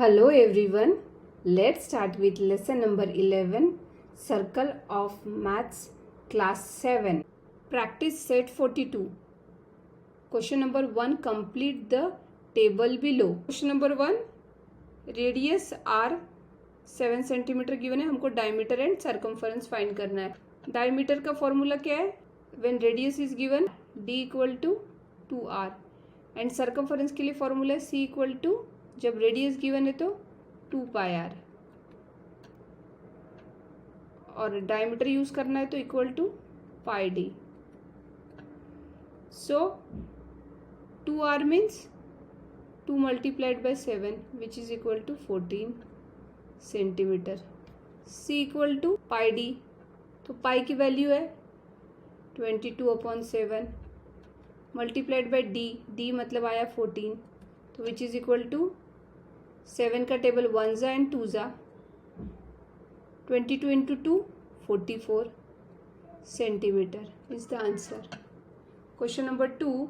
Hello everyone. Let's start with lesson number 11, Circle of Maths, class 7. Practice set 42. Question number 1, complete the table below. Question number 1, radius r 7 centimetre given है, हमको diameter and circumference find करना है. Diameter का formula क्या है? When radius is given d equal to 2r and circumference के लिए formula है c इक्वल टू, जब रेडियस गिवन है तो 2πr और डायमीटर यूज करना है तो equal to πd. So 2r means 2 multiplied by 7 which is equal to 14 centimetre. c equal to πd, तो पाई की वैल्यू है 22/7 मल्टीप्लाइड बाय d मतलब आया 14, तो विच इज इक्वल टू 7 का टेबल 1 जा एंड 2 जा, 22 into 2 44 centimetre is the answer. Question number 2,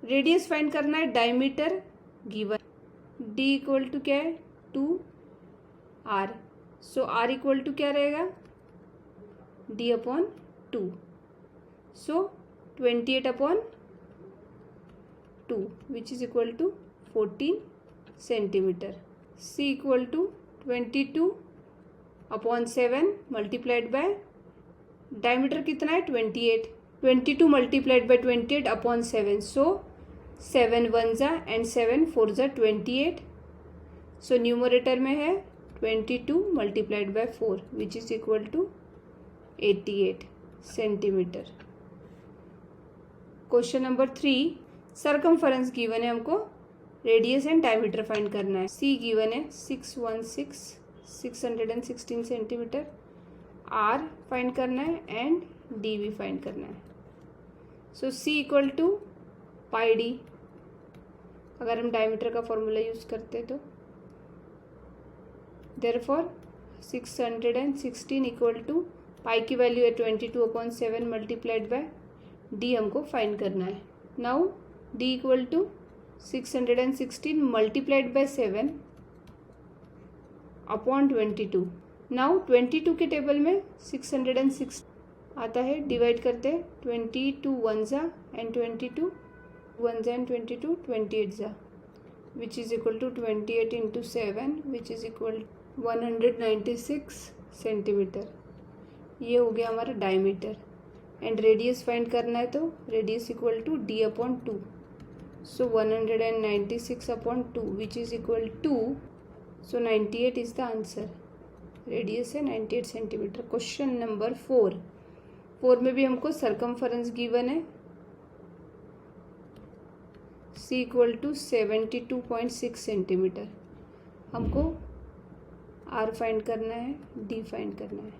radius find करना है, diameter given, d equal to क्या है 2r. So r equal to क्या रहेगा d/2. So 28/2 which is equal to 14 centimetre. c equal to 22/7 multiplied by diameter कितना है 28, 22 multiplied bye 28/7. सो 7 1 जा and 7 4 जा 28. सो न्यूमरेटर में है 22 multiplied by 4 which is equal to 88 centimetre. Question number 3, circumference given है, हमको रेडियस एंड डायमीटर फाइंड करना है. c गिवन है 616 सेंटीमीटर, r फाइंड करना है एंड d भी फाइंड करना है. So c equal to πd, अगर हम डायमीटर का फॉर्मूला यूज करते तो देयरफॉर 616 इक्वल टू पाई की वैल्यू है 22/7 मल्टीप्लाइड बाय d हमको फाइंड करना है. Now d equal to 616 multiplied by 7 upon 22. Now 22 के टेबल में 606 आता है, डिवाइड करते 22 1 जा एंड 22 1 जा एंड 22 28 जा which is equal to 28 into 7 which is equal 196 centimetre. ये हो गया हमारा डायमीटर एंड रेडियस फाइंड करना है तो radius equal to d/2. So 196/2 which is equal to, so 98 is the answer. Radius है 98 सेंटीमीटर. क्वेश्चन नंबर 4 में भी हमको सर्कमफरेंस गिवन है, c इक्वल टू 72.6 सेंटीमीटर. हमको r फाइंड करना है, d फाइंड करना है.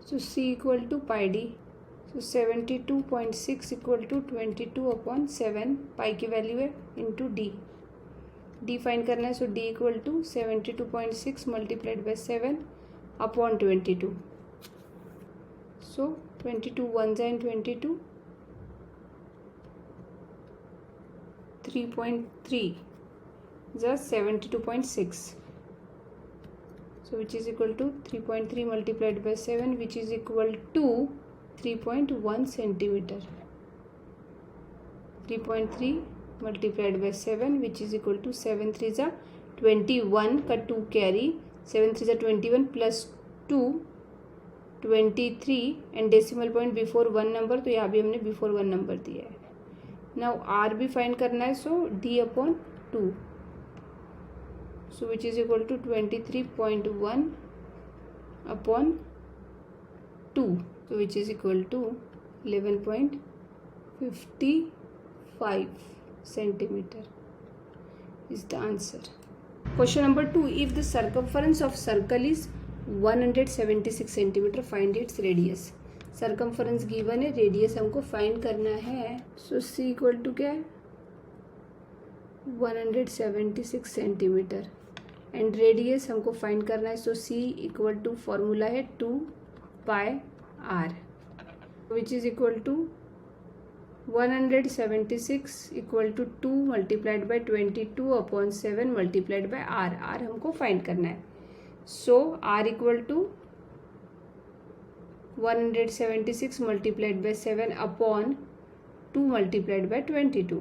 So c equal to πd, so 72.6 equal to 22/7 pi की वैल्यू है इंटू d फाइंड करना है. So d equal to 72.6 multiplied by 7 upon 22. सो 22 1 जा एंड 22 3.3 जा 72.6. So which is equal to 3.3 multiplied by 7 which is equal to 3.1 centimeter. 3.3 multiplied by 7 which is equal to 7 3 जा 21 का 2 carry, 7 3 जा 21 plus 2 23 and decimal point before 1 number, तो यहाँ भी हमने before 1 number दिया है. नाउ r भी फाइंड करना है, सो d/2. So which is equal to 23.1 upon 2, so which is equal to 11.55 centimeter is the answer. Question number 2, if the circumference of circle is 176 centimeter, find its radius. Circumference given है, radius हमको find करना है. So c equal to क्या है 176 centimetre and radius हमको find करना है. So c equal to formula है 2πr which is equal to 176 equal to 2 multiplied by 22/7 multiplied by R हमको फाइंड करना है. So R equal to 176 multiplied by 7 upon 2 multiplied by 22.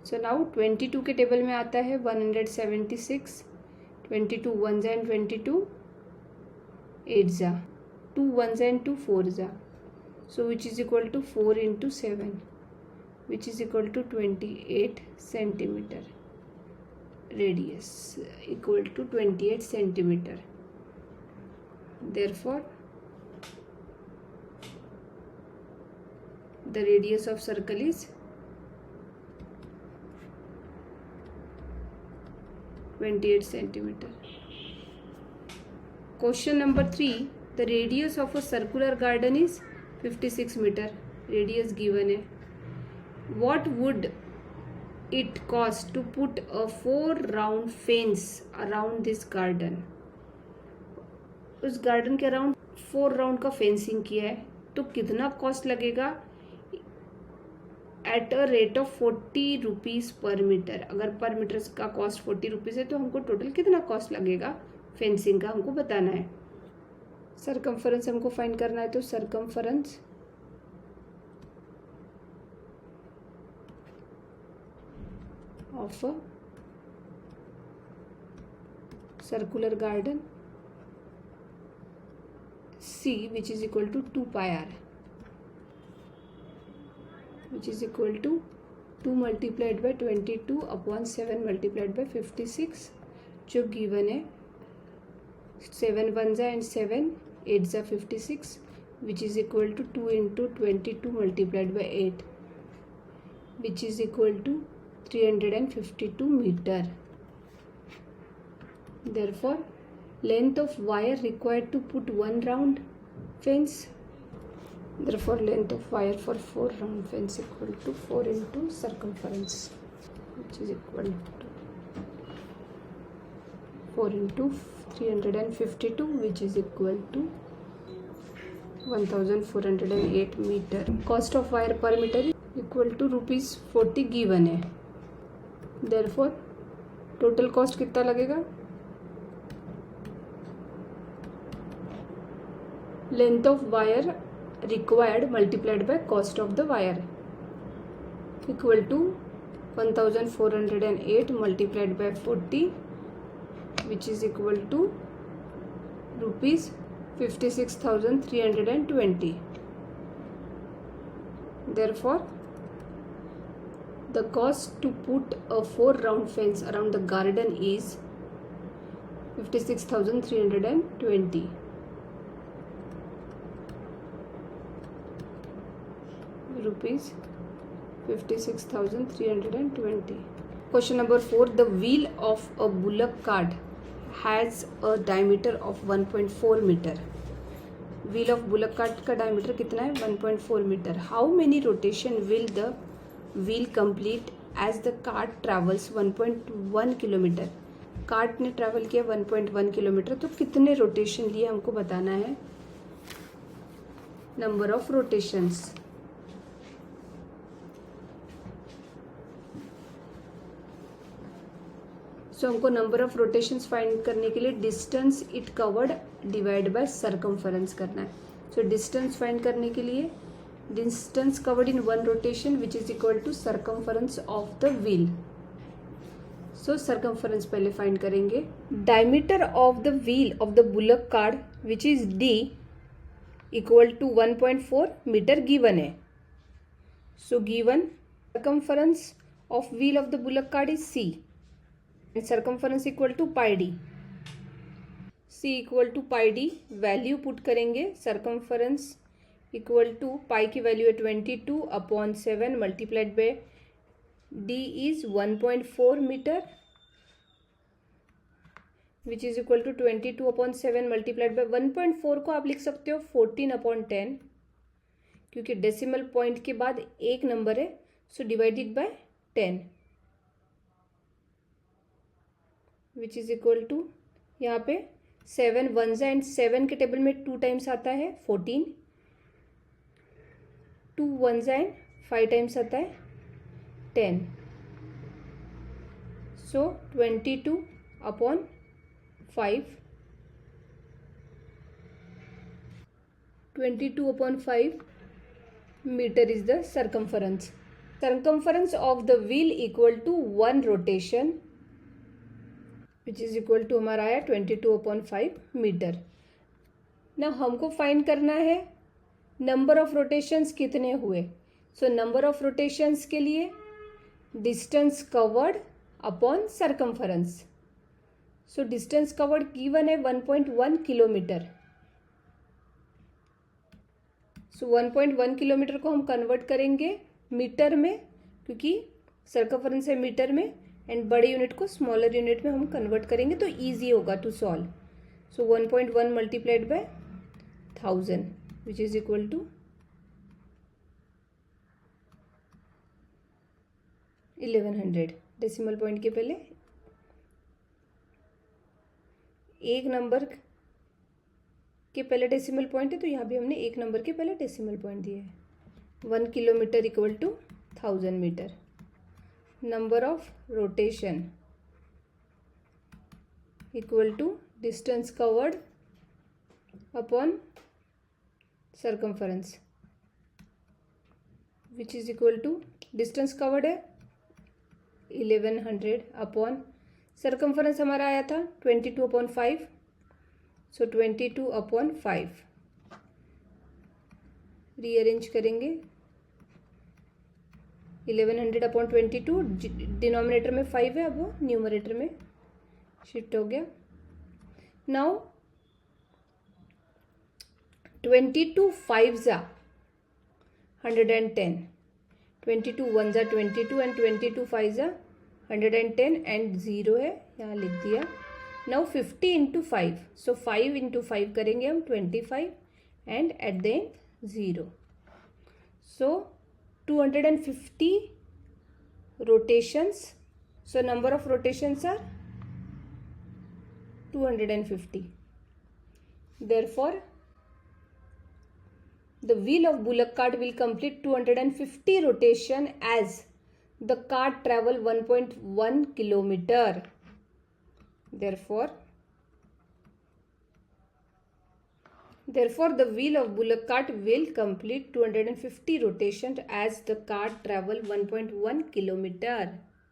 So now 22 के table में आता है 176, 22 1 जा एंड 22 8 जा, 2 1 जा एंड 2 4 जा. So which is equal to 4 into 7, which is equal to 28 centimeter. Radius equal to 28 centimeter. Therefore, the radius of circle is 28 centimeter. Question number 3. The radius of a circular garden is 56 meter. Radius given है. What would it cost to put a 4 round fence around this garden? उस garden के around 4 round का fencing किया है तो कितना cost लगेगा at a rate of 40 rupees पर मीटर. अगर पर मीटर का कॉस्ट 40 रुपीज़ है तो हमको टोटल कितना कॉस्ट लगेगा फेंसिंग का हमको बताना है. सरकमफरेंस हमको फाइंड करना है तो circumference of a circular garden C which is equal to 2 pi r, which is equal to 2 multiplied by 22 upon 7 multiplied by 56 जो गिवन है. 7 1 जा एंड 7 8 जा 56 which is equal to 2 into 22 multiplied by 8 which is equal to 352 meter. Therefore, length of wire required to put 1 round fence. Therefore, length of wire for 4 round fence equal to 4 into circumference, which is equal to 4 into 352, which is equal to 1408 meter. Cost of wire per meter is equal to ₹40 given है. Therefore, total cost कितना लगेगा? Length of wire required multiplied by cost of the wire equal to 1408 multiplied by 40 which is equal to rupees 56,320. Therefore, the cost to put a 4 round fence around the garden is 56,320. Rupees 56,320. Question number 4. The wheel of a bullock cart has a diameter of 1.4 meter. Wheel of bullock cart का diameter कितना है? 1.4 meter. How many rotation will the wheel complete as the cart travels 1.1 kilometer? Cart ने travel किया 1.1 kilometre तो कितने rotation लिए हमको बताना है. Number of rotations. सो हमको नंबर ऑफ रोटेशंस फाइंड करने के लिए distance it covered divide by circumference करना है. सो डिस्टेंस फाइंड करने के लिए distance covered in 1 rotation which is equal to circumference of the wheel. So circumference पहले फाइंड करेंगे. Diameter of the wheel of the bullock cart which is D equal to 1.4 metre given है. So given circumference of wheel of the bullock cart is C. Circumference equal to pi D. C equal to pi D value put करेंगे. Circumference equal to pi की value है 22 upon 7 multiplied by D is 1.4 metre which is equal to 22 upon 7 multiplied by 1.4 को आप लिख सकते हो 14 upon 10 क्योंकि decimal point के बाद एक नंबर है. So divided by 10 which is equal to यहाँ पे 7 1 एंड 7 के टेबल में 2 टाइम्स आता है 14 2 1s एंड 5 टाइम्स आता है 10, सो 22 upon 5, 22 upon 5 meter is the circumference. Circumference of the wheel equal to 1 rotation, which is equal to हमारा आया 22 upon 5 मीटर. ना हमको फाइंड करना है नंबर ऑफ रोटेशंस कितने हुए. सो नंबर ऑफ रोटेशंस के लिए distance covered upon circumference. So distance covered given है 1.1 किलोमीटर. सो 1.1 किलोमीटर को हम कन्वर्ट करेंगे मीटर में, क्योंकि सर्कमफरेंस है मीटर में, एंड बड़े यूनिट को स्मॉलर यूनिट में हम कन्वर्ट करेंगे तो इजी होगा to solve. So 1.1 multiplied by 1000 which is equal to 1100. Decimal point के पहले एक नंबर के पहले डेसिमल पॉइंट है, तो यहाँ भी हमने एक नंबर के पहले डेसिमल पॉइंट दिया है. 1 kilometre equal to 1000 metre. Number of rotation equal to distance covered upon circumference, which is equal to distance covered है 1100 अपॉन सर्कमफरेंस हमारा आया था 22 अपॉन 5, सो 22 अपॉन 5. रीअरेंज करेंगे 1100 अपॉन 22, डिनोमिनेटर में 5 है, अब वो न्यूमरेटर में शिफ्ट हो गया. Now 22 5s are 110, 22 1s are 22 and 22 5s are 110 and 0 है, यहाँ लिख दिया. नाउ 50 इंटू 5, सो 5 इंटू 5 करेंगे हम 25 and at the end 0. So 250 rotations. So number of rotations are 250. Therefore, the wheel of bullock cart will complete 250 rotation as the cart travel 1.1 kilometer. Therefore, the wheel of bullock cart will complete 250 rotations as the cart travel 1.1 kilometer.